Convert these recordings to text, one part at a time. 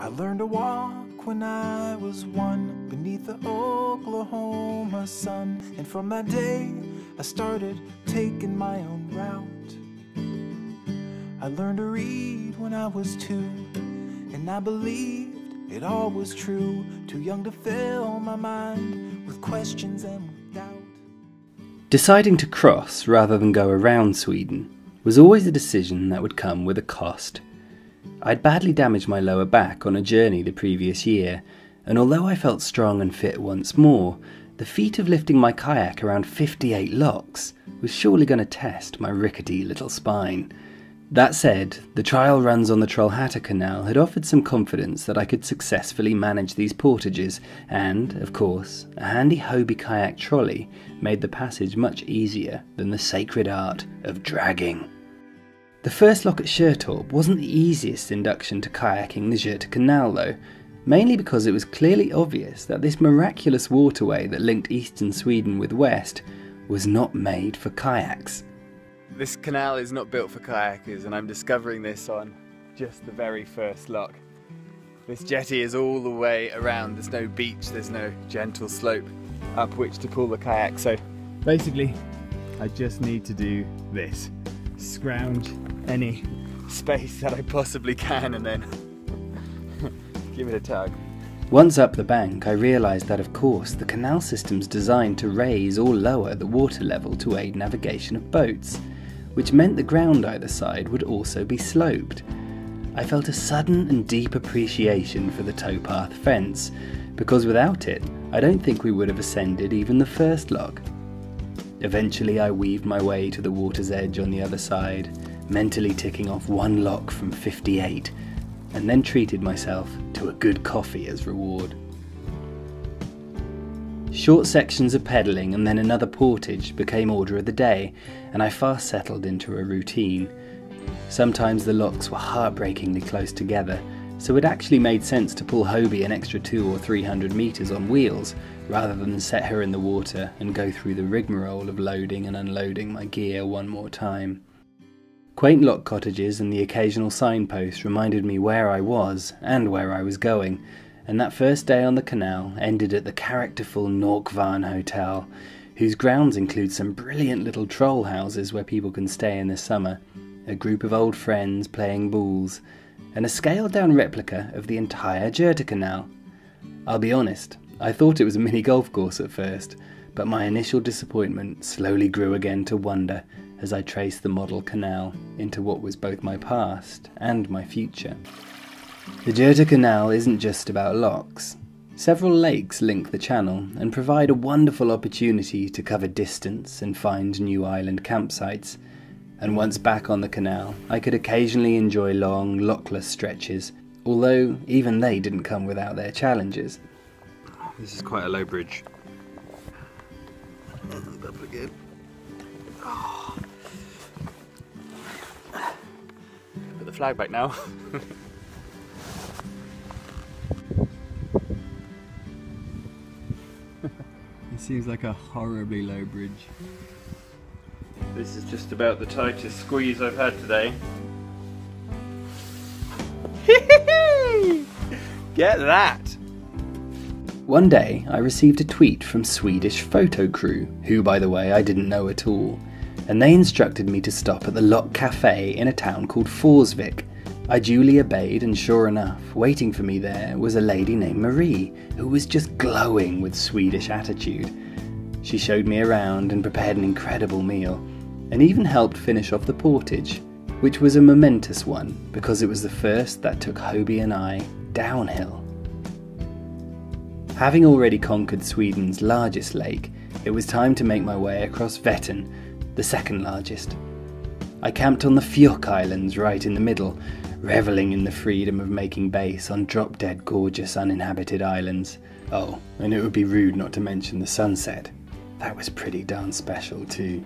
I learned to walk when I was 1 beneath the Oklahoma sun. And from that day, I started taking my own route. I learned to read when I was 2, and I believed it all was true. Too young to fill my mind with questions and with doubt. Deciding to cross rather than go around Sweden was always a decision that would come with a cost. I'd badly damaged my lower back on a journey the previous year, and although I felt strong and fit once more, the feat of lifting my kayak around 58 locks was surely going to test my rickety little spine. That said, the trial runs on the Trollhätte Canal had offered some confidence that I could successfully manage these portages, and, of course, a handy Hobie kayak trolley made the passage much easier than the sacred art of dragging. The first lock at Sjötorp wasn't the easiest induction to kayaking the Göta Canal though, mainly because it was clearly obvious that this miraculous waterway that linked eastern Sweden with west was not made for kayaks. This canal is not built for kayakers, and I'm discovering this on just the very first lock. This jetty is all the way around, there's no beach, there's no gentle slope up which to pull the kayak, so basically I just need to do this. Scrounge any space that I possibly can and then give it a tug. Once up the bank, I realised that of course the canal system's designed to raise or lower the water level to aid navigation of boats, which meant the ground either side would also be sloped. I felt a sudden and deep appreciation for the towpath fence, because without it, I don't think we would have ascended even the first lock. Eventually I weaved my way to the water's edge on the other side, mentally ticking off 1 lock from 58, and then treated myself to a good coffee as reward. Short sections of pedalling and then another portage became order of the day, and I fast settled into a routine. Sometimes the locks were heartbreakingly close together, so it actually made sense to pull Hobie an extra 200 or 300 metres on wheels, rather than set her in the water and go through the rigmarole of loading and unloading my gear one more time. Quaint lock cottages and the occasional signpost reminded me where I was and where I was going, and that first day on the canal ended at the characterful Norrköping Hotel, whose grounds include some brilliant little troll houses where people can stay in the summer, a group of old friends playing bowls, and a scaled-down replica of the entire Göta Canal. I'll be honest, I thought it was a mini golf course at first, but my initial disappointment slowly grew again to wonder as I traced the model canal into what was both my past and my future. The Göta Canal isn't just about locks. Several lakes link the channel and provide a wonderful opportunity to cover distance and find new island campsites. And once back on the canal, I could occasionally enjoy long, lockless stretches, although even they didn't come without their challenges. This is quite a low bridge. Up again. Oh. Put the flag back now. It seems like a horribly low bridge. This is just about the tightest squeeze I've had today. Get that! One day I received a tweet from Swedish Photo Crew, who by the way I didn't know at all, and they instructed me to stop at the Lock Cafe in a town called Forsvik. I duly obeyed, and sure enough, waiting for me there was a lady named Marie, who was just glowing with Swedish attitude. She showed me around and prepared an incredible meal, and even helped finish off the portage, which was a momentous one because it was the first that took Hobie and I downhill. Having already conquered Sweden's largest lake, it was time to make my way across Vänern, the second largest. I camped on the Fjok Islands right in the middle, revelling in the freedom of making base on drop-dead gorgeous uninhabited islands. Oh, and it would be rude not to mention the sunset. That was pretty darn special too.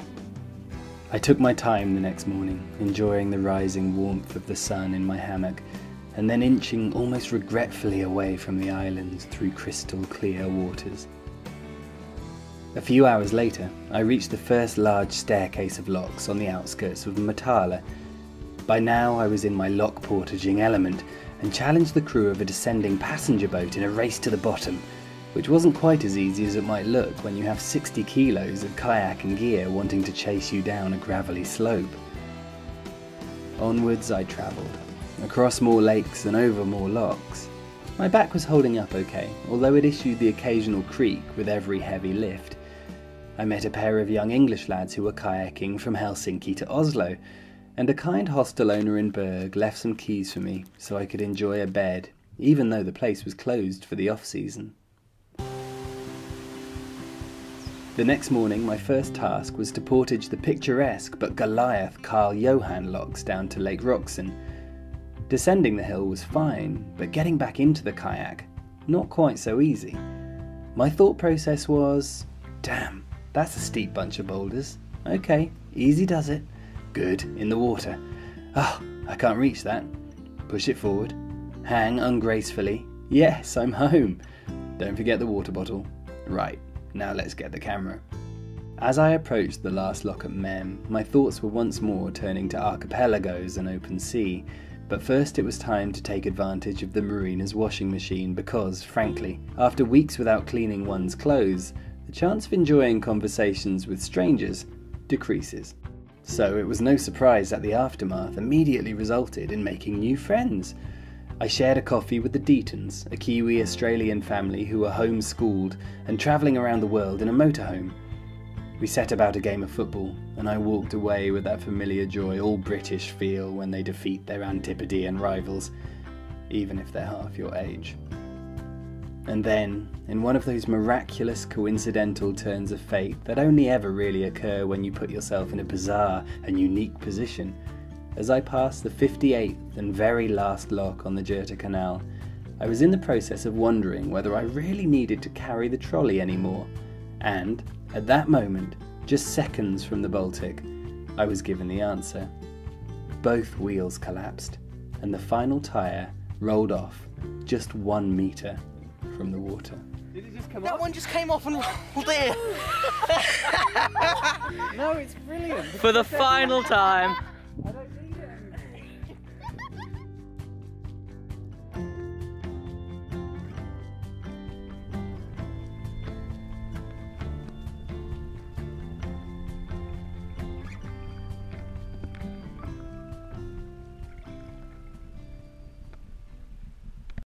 I took my time the next morning, enjoying the rising warmth of the sun in my hammock, and then inching almost regretfully away from the islands through crystal clear waters. A few hours later, I reached the first large staircase of locks on the outskirts of Motala. By now I was in my lock portaging element, and challenged the crew of a descending passenger boat in a race to the bottom, which wasn't quite as easy as it might look when you have 60 kilos of kayak and gear wanting to chase you down a gravelly slope. Onwards I travelled, across more lakes and over more locks. My back was holding up okay, although it issued the occasional creak with every heavy lift. I met a pair of young English lads who were kayaking from Helsinki to Oslo, and a kind hostel owner in Berg left some keys for me so I could enjoy a bed, even though the place was closed for the off-season. The next morning, my first task was to portage the picturesque but Goliath Carl Johan locks down to Lake Roxen. Descending the hill was fine, but getting back into the kayak, not quite so easy. My thought process was, damn, that's a steep bunch of boulders. Okay, easy does it. Good, in the water. Oh, I can't reach that. Push it forward. Hang ungracefully. Yes, I'm home. Don't forget the water bottle. Right. Now let's get the camera. As I approached the last lock at Mem, my thoughts were once more turning to archipelagos and open sea, but first it was time to take advantage of the marina's washing machine because, frankly, after weeks without cleaning one's clothes, the chance of enjoying conversations with strangers decreases. So it was no surprise that the aftermath immediately resulted in making new friends. I shared a coffee with the Deatons, a Kiwi-Australian family who were homeschooled and travelling around the world in a motorhome. We set about a game of football, and I walked away with that familiar joy all British feel when they defeat their Antipodean rivals, even if they're half your age. And then, in one of those miraculous coincidental turns of fate that only ever really occur when you put yourself in a bizarre and unique position, as I passed the 58th and very last lock on the Göta Canal, I was in the process of wondering whether I really needed to carry the trolley anymore, and, at that moment, just seconds from the Baltic, I was given the answer. Both wheels collapsed, and the final tyre rolled off just 1 metre from the water. Did it just come off? That one just came off and rolled in! No, it's brilliant. For the final time.